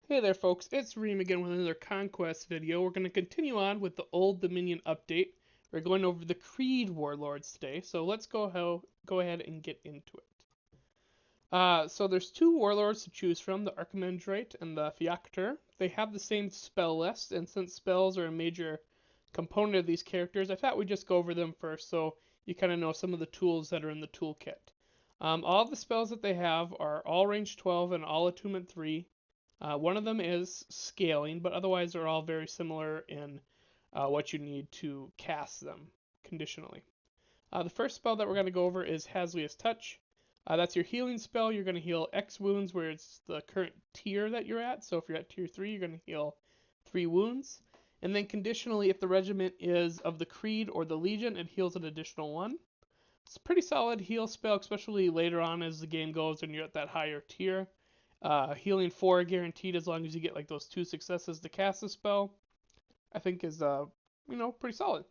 Hey there folks, it's Reem again with another Conquest video. We're going to continue on with the Old Dominion update. We're going over the Creed Warlords today, so let's go ahead and get into it. So there's two Warlords to choose from, the Archimandrite and the Phylacter. They have the same spell list, and since spells are a major component of these characters, I thought we'd just go over them first so you kind of know some of the tools that are in the toolkit. All of the spells that they have are all range 12 and all attunement 3. One of them is scaling, but otherwise they're all very similar in what you need to cast them conditionally. The first spell that we're going to go over is Hazlia's Touch. That's your healing spell. You're going to heal X wounds where it's the current tier that you're at. So if you're at tier 3, you're going to heal 3 wounds. And then conditionally, if the regiment is of the Creed or the Legion, it heals an additional 1. It's a pretty solid heal spell, especially later on as the game goes and you're at that higher tier. Healing 4 guaranteed as long as you get like those 2 successes to cast the spell, I think is pretty solid.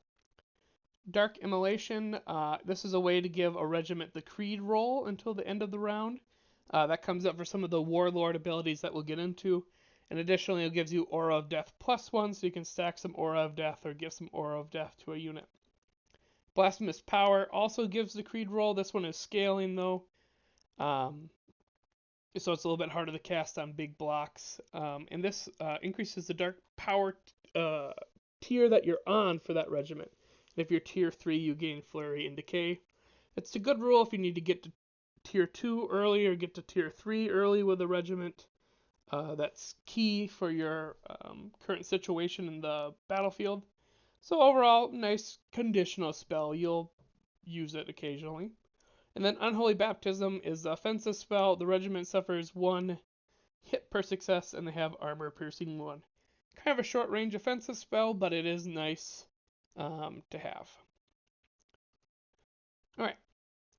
Dark Immolation, this is a way to give a regiment the Creed roll until the end of the round. That comes up for some of the Warlord abilities that we'll get into. And additionally, it gives you Aura of Death +1, so you can stack some Aura of Death or give some Aura of Death to a unit. Blasphemous Power also gives the Creed roll. This one is scaling though. So it's a little bit harder to cast on big blocks. And this increases the dark power tier that you're on for that regiment. And if you're tier 3, you gain Flurry and Decay. It's a good rule if you need to get to tier 2 early or get to tier 3 early with a regiment. That's key for your current situation in the battlefield. So overall, nice conditional spell. You'll use it occasionally. And then Unholy Baptism is the offensive spell. The regiment suffers 1 hit per success, and they have armor piercing 1. Kind of a short range offensive spell, but it is nice to have. Alright,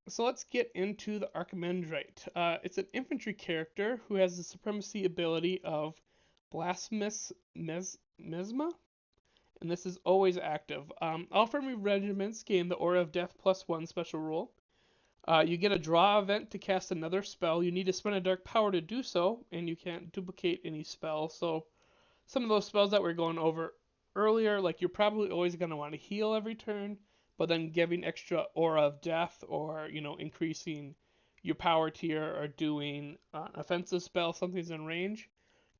so let's get into the Archimandrite. It's an infantry character who has the supremacy ability of Blasphemous Mesma, and this is always active. All friendly regiments gain the Aura of Death +1 special rule. You get a draw event to cast another spell. You need to spend a dark power to do so, and you can't duplicate any spell. So some of those spells that we're going over earlier, like you're probably always going to want to heal every turn, but then giving extra Aura of Death or, increasing your power tier or doing an offensive spell, something's in range.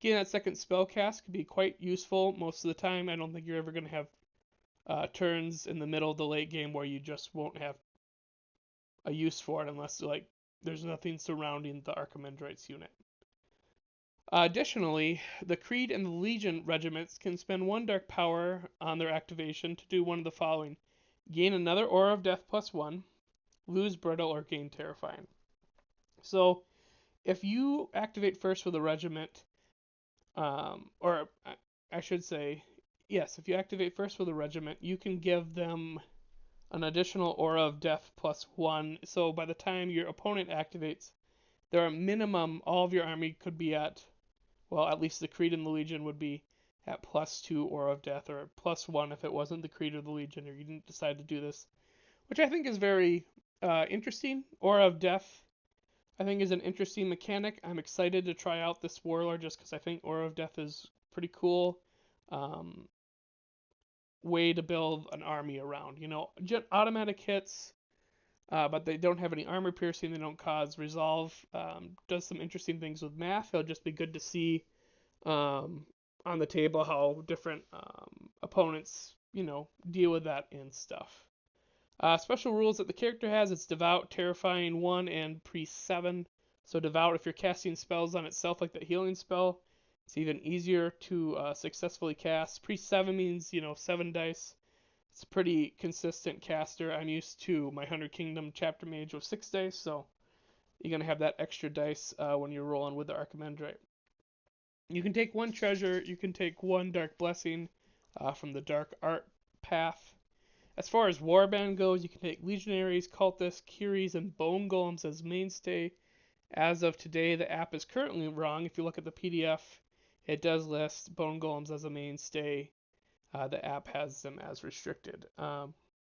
Getting that second spell cast could be quite useful most of the time. I don't think you're ever going to have turns in the middle of the late game where you just won't have a use for it unless there's nothing surrounding the Archimandrite's unit. Additionally, the Creed and the Legion regiments can spend 1 dark power on their activation to do one of the following: gain another Aura of Death +1, lose Brittle, or gain Terrifying. So if you activate first with a regiment, or I should say, yes, if you activate first with a regiment, you can give them an additional Aura of Death +1. So by the time your opponent activates, their minimum, all of your army could be at, well, at least the Creed and the Legion would be at +2 Aura of Death, or +1 if it wasn't the Creed or the Legion, or you didn't decide to do this, which I think is very interesting. Aura of Death, I think, is an interesting mechanic. I'm excited to try out this Warlord just because I think Aura of Death is pretty cool. Way to build an army around. Automatic hits, but they don't have any armor piercing. They don't cause resolve. Does some interesting things with math. It'll just be good to see on the table how different opponents, deal with that and stuff. Special rules that the character has: it's Devout, Terrifying 1, and Priest 7. So Devout, if you're casting spells on itself like that healing spell, it's even easier to successfully cast. Priest 7 means, 7 dice. It's a pretty consistent caster. I'm used to my 100 Kingdom Chapter Mage with 6 dice, so you're going to have that extra dice when you're rolling with the Archimandrite. You can take 1 treasure, you can take 1 Dark Blessing from the Dark Art path. As far as Warband goes, you can take Legionaries, Cultists, Curies, and Bone Golems as mainstay. As of today, the app is currently wrong. If you look at the PDF, it does list Bone Golems as a mainstay. The app has them as restricted.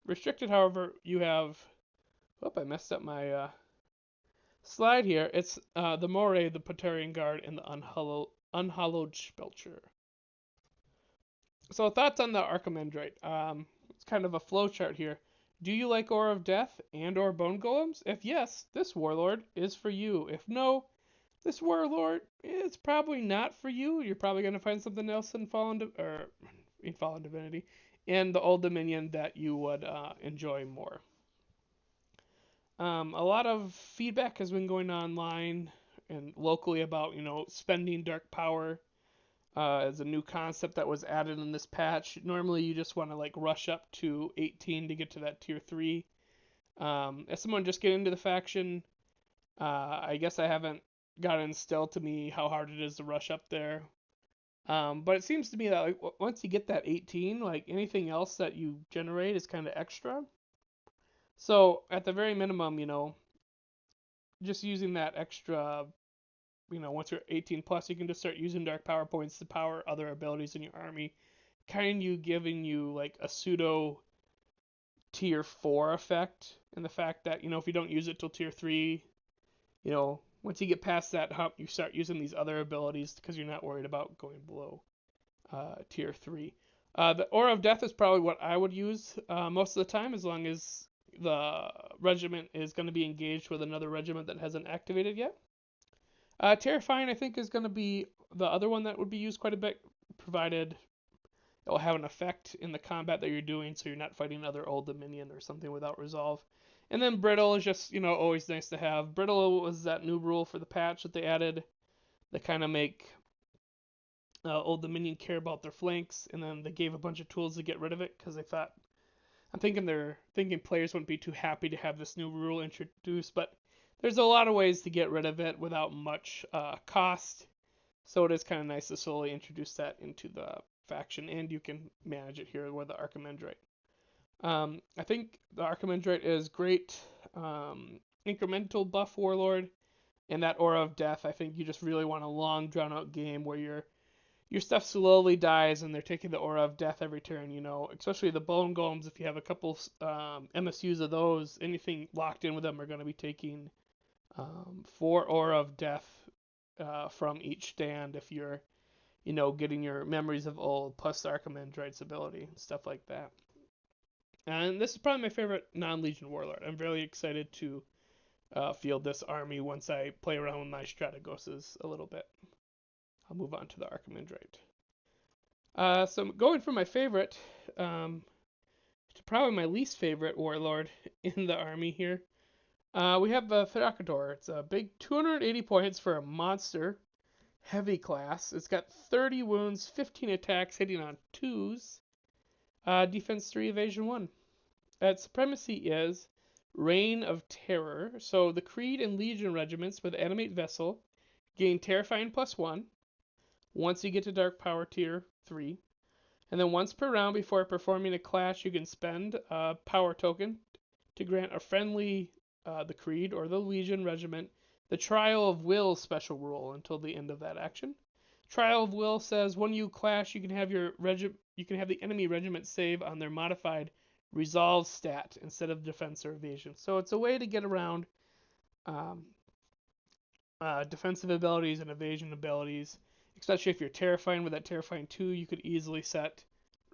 Restricted, however, you have... I messed up my slide here, it's the Moray, the Praetorian Guard, and the Unhallowed Spelcher. So thoughts on the Archimandrite. It's kind of a flowchart here. Do you like Aura of Death and or Bone Golems? If yes, this Warlord is for you. If no, this Warlord is probably not for you. You're probably going to find something else in Fallen Divinity and the Old Dominion that you would enjoy more. A lot of feedback has been going online and locally about, spending dark power as a new concept that was added in this patch. Normally, you just want to like rush up to 18 to get to that tier 3. As someone just getting into the faction, I guess I haven't gotten instilled to me how hard it is to rush up there. But it seems to me that like once you get that 18, like anything else that you generate is kind of extra. So at the very minimum, just using that extra, once you're 18 plus, you can just start using dark power points to power other abilities in your army, kind of giving you like a pseudo tier 4 effect. And the fact that, if you don't use it till tier 3, once you get past that hump, you start using these other abilities because you're not worried about going below tier 3. The Aura of Death is probably what I would use most of the time, as long as the regiment is going to be engaged with another regiment that hasn't activated yet. Terrifying, I think, is going to be the other one that would be used quite a bit, provided it will have an effect in the combat that you're doing, so you're not fighting another Old Dominion or something without resolve. And then Brittle is just, always nice to have. Brittle was that new rule for the patch that they added that kind of make Old Dominion care about their flanks, and then they gave a bunch of tools to get rid of it because they thought, I'm thinking they're thinking players wouldn't be too happy to have this new rule introduced, but there's a lot of ways to get rid of it without much cost. So it is kind of nice to slowly introduce that into the faction, and you can manage it here with the Archimandrite. I think the Archimandrite is great incremental buff Warlord, and that Aura of Death. I think you just really want a long, drawn-out game where your stuff slowly dies, and they're taking the Aura of Death every turn. Especially the Bone Golems. If you have a couple MSUs of those, anything locked in with them are going to be taking 4 Aura of Death from each stand if you're, getting your Memories of Old plus the Archimandrite's ability and stuff like that. And this is probably my favorite non-Legion Warlord. I'm very excited to field this army once I play around with my Strategoses a little bit. I'll move on to the Archimandrite. So going from my favorite to probably my least favorite Warlord in the army here, we have the Thrakador. It's a big 280 points for a monster heavy class. It's got 30 wounds, 15 attacks, hitting on 2s. Defense 3, evasion 1. Its supremacy is Reign of Terror. So the Creed and Legion regiments with Animate Vessel gain Terrifying +1 once you get to Dark Power Tier 3. And then once per round before performing a clash, you can spend a power token to grant a friendly, the Creed or the Legion regiment, the Trial of Will special rule until the end of that action. Trial of Will says when you clash, you can have the enemy regiment save on their modified resolve stat instead of defense or evasion. So it's a way to get around defensive abilities and evasion abilities. Especially if you're terrifying with that terrifying 2, you could easily set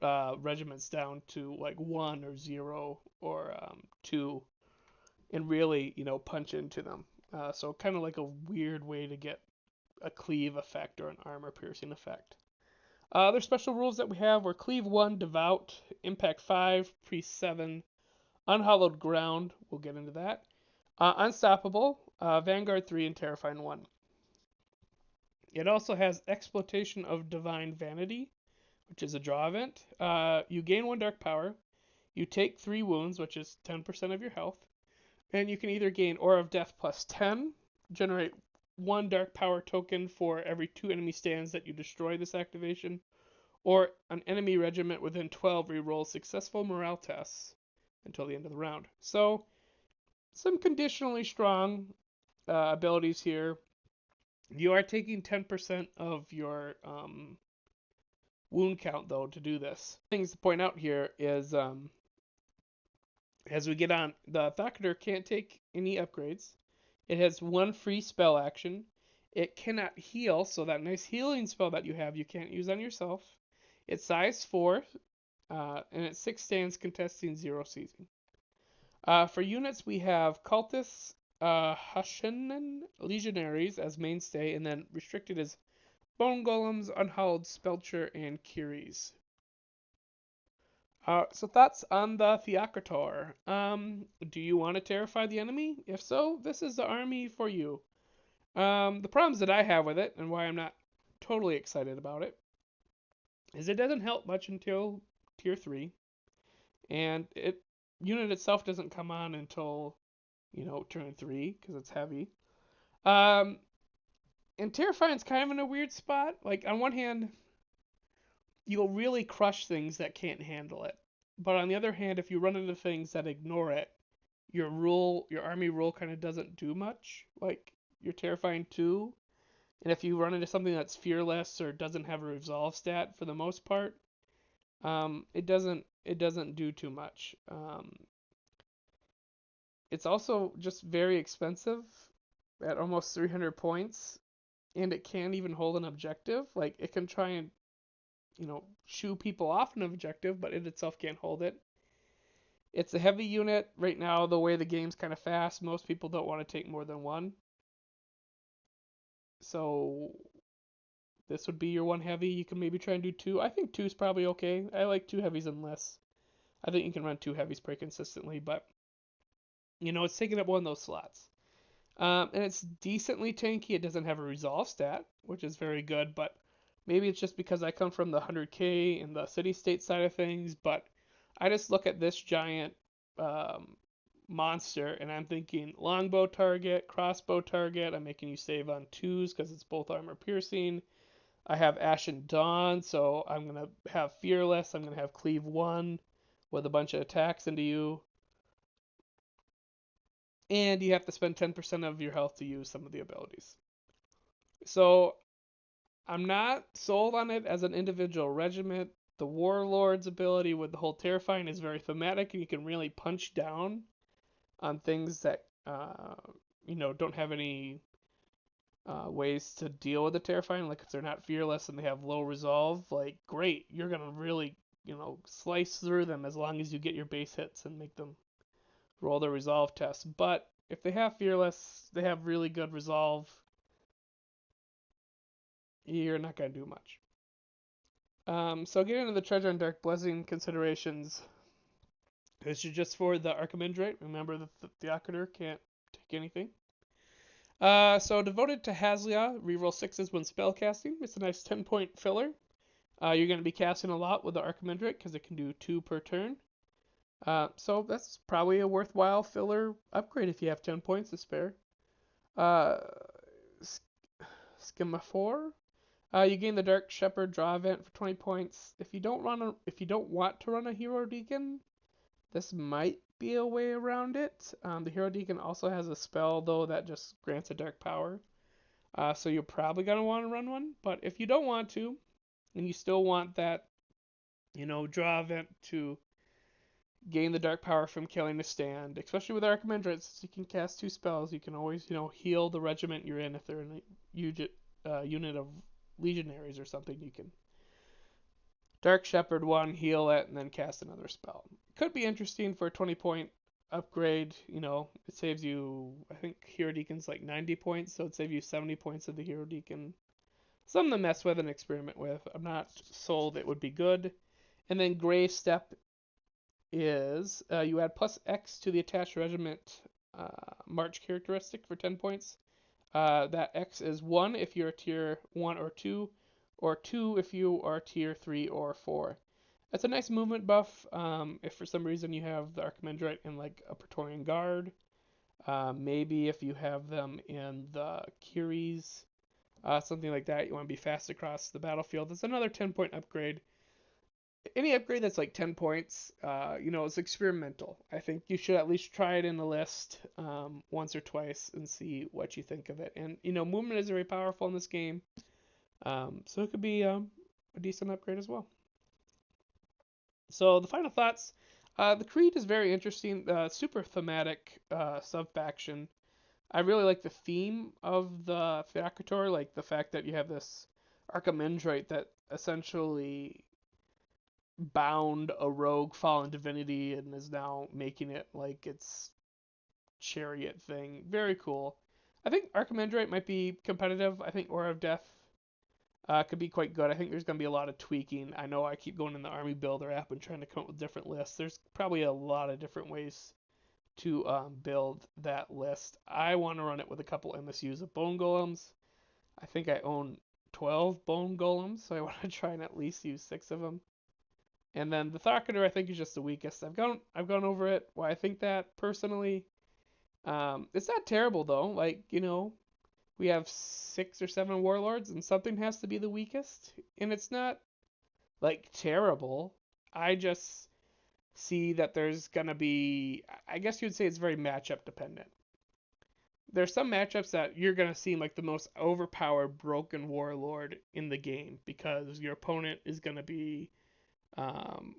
regiments down to like 1 or 0 or 2 and really, punch into them. So kind of like a weird way to get a cleave effect or an armor piercing effect. Other special rules that we have were Cleave 1, Devout, Impact 5, Priest 7, Unhallowed Ground, we'll get into that, Unstoppable, Vanguard 3, and Terrifying 1. It also has Exploitation of Divine Vanity, which is a draw event. You gain 1 dark power, you take 3 wounds, which is 10% of your health, and you can either gain Aura of Death +10, generate 1 dark power token for every 2 enemy stands that you destroy this activation, or an enemy regiment within 12 rerolls successful morale tests until the end of the round. So, some conditionally strong abilities here. You are taking 10% of your wound count, though, to do this. Things to point out here is, as we get on, the Thakador can't take any upgrades. It has one free spell action. It cannot heal, so that nice healing spell that you have, you can't use on yourself. It's size 4, and it's 6 stands contesting 0 season. For units, we have Cultists, Hashinen Legionaries as mainstay, and then restricted as Bone Golems, Unhallowed Spelcher, and Curies. So thoughts on the Theocrator. Do you want to terrify the enemy? If so, this is the army for you. The problems that I have with it, and why I'm not totally excited about it, is it doesn't help much until tier 3, and it unit itself doesn't come on until, turn 3, because it's heavy. Um, and Terrifying's kind of in a weird spot. Like, on one hand, you'll really crush things that can't handle it. But on the other hand, if you run into things that ignore it, your army rule kind of doesn't do much. Like, you're Terrifying 2, and if you run into something that's fearless or doesn't have a resolve stat for the most part, it doesn't do too much. It's also just very expensive at almost 300 points, and it can't even hold an objective. Like, it can try and, shoo people off an objective, but it itself can't hold it. It's a heavy unit. Right now, the way the game's kind of fast, most people don't want to take more than one. So this would be your one heavy. You can maybe try and do 2. I think 2 is probably okay. I like 2 heavies and less. I think you can run 2 heavies pretty consistently, but it's taking up one of those slots. And it's decently tanky. It doesn't have a resolve stat, which is very good, but maybe it's just because I come from the 100k and the city-state side of things, but I just look at this giant monster and I'm thinking longbow target, crossbow target. I'm making you save on 2s because it's both armor piercing. I have Ashen Dawn, so I'm going to have Fearless. I'm going to have Cleave 1 with a bunch of attacks into you. And you have to spend 10% of your health to use some of the abilities. So I'm not sold on it as an individual regiment. The Warlords ability with the whole Terrifying is very thematic, and you can really punch down on things that don't have any ways to deal with the Terrifying. Like if they're not fearless and they have low resolve, like great, you're gonna really slice through them as long as you get your base hits and make them roll their resolve test. But if they have fearless, they have really good resolve, you're not going to do much. So getting into the Treasure and Dark Blessing considerations, this is just for the Archimandrite. Remember that the Theocrator can't take anything. So devoted to Hazlia, reroll 6s when spellcasting. It's a nice 10-point filler. You're going to be casting a lot with the Archimandrite because it can do 2 per turn. So that's probably a worthwhile filler upgrade if you have 10 points to spare. Schemaphore. You gain the Dark Shepherd draw event for 20 points. If you don't want to run a Hero Deacon, this might be a way around it. The Hero Deacon also has a spell though that just grants a dark power. So you're probably gonna want to run one. But if you don't want to, and you still want that, draw event to gain the dark power from killing a stand, especially with Archimandrite, since you can cast 2 spells, you can always, heal the regiment you're in if they're in a unit of legionaries or something. You can Dark Shepherd 1, heal it, and then cast another spell. Could be interesting for a 20-point upgrade. It saves you, I think Hero Deacon's like 90 points, so it'd save you 70 points of the Hero Deacon. Something to mess with and experiment with. I'm not sold it would be good. And then Grave Step is you add plus X to the attached regiment march characteristic for 10 points. That X is 1 if you're a tier 1 or 2 if you are tier 3 or 4. That's a nice movement buff. If for some reason you have the Archimandrite in like a Praetorian Guard, maybe if you have them in the Curies, something like that, you want to be fast across the battlefield. That's another 10-point upgrade. Any upgrade that's like 10 points, it's experimental. I think you should at least try it in the list once or twice and see what you think of it. And, movement is very powerful in this game, so it could be a decent upgrade as well. So the final thoughts, the Creed is very interesting, super thematic sub-faction. I really like the theme of the Theacator, like the fact that you have this Archimandrite that essentially bound a rogue fallen divinity and is now making it like its chariot thing. Very cool. I think Archimandrite might be competitive. I think Aura of Death could be quite good. I think there's going to be a lot of tweaking. I know I keep going in the Army Builder app and trying to come up with different lists. There's probably a lot of different ways to build that list. I want to run it with a couple MSUs of Bone Golems. I think I own 12 Bone Golems, so I want to try and at least use 6 of them. And then the Tharkater I think is just the weakest. I've gone over it. Why I think that personally. It's not terrible though. Like, we have 6 or 7 warlords and something has to be the weakest. And it's not like terrible. I just see that there's gonna be, I guess you'd say it's very matchup dependent. There's some matchups that you're gonna seem like the most overpowered broken warlord in the game because your opponent is gonna be um,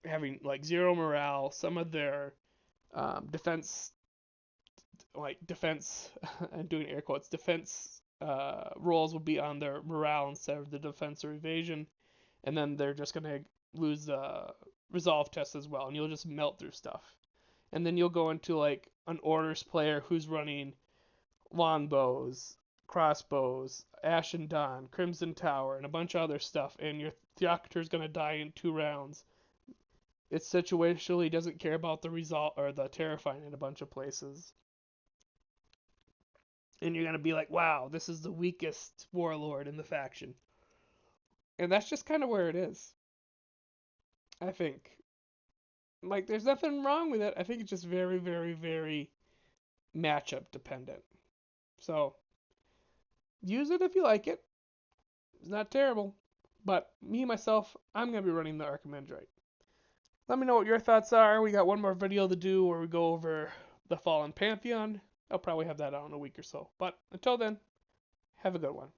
having like 0 morale. Some of their defense, like defense, and doing air quotes, defense rolls will be on their morale instead of the defense or evasion, and then they're just gonna lose resolve tests as well, and you'll just melt through stuff. And then you'll go into like an orders player who's running longbows, crossbows, Ashen Dawn, Crimson Tower, and a bunch of other stuff, and your Theocrator's gonna die in 2 rounds. It situationally doesn't care about the result or the terrifying in a bunch of places. And you're gonna be like, wow, this is the weakest warlord in the faction. And that's just kind of where it is, I think. Like, there's nothing wrong with it. I think it's just very, very, very matchup dependent. So, use it if you like it. It's not terrible. But me, myself, I'm going to be running the Archimandrite. Let me know what your thoughts are. We got one more video to do where we go over the Fallen Pantheon. I'll probably have that out in a week or so. But until then, have a good one.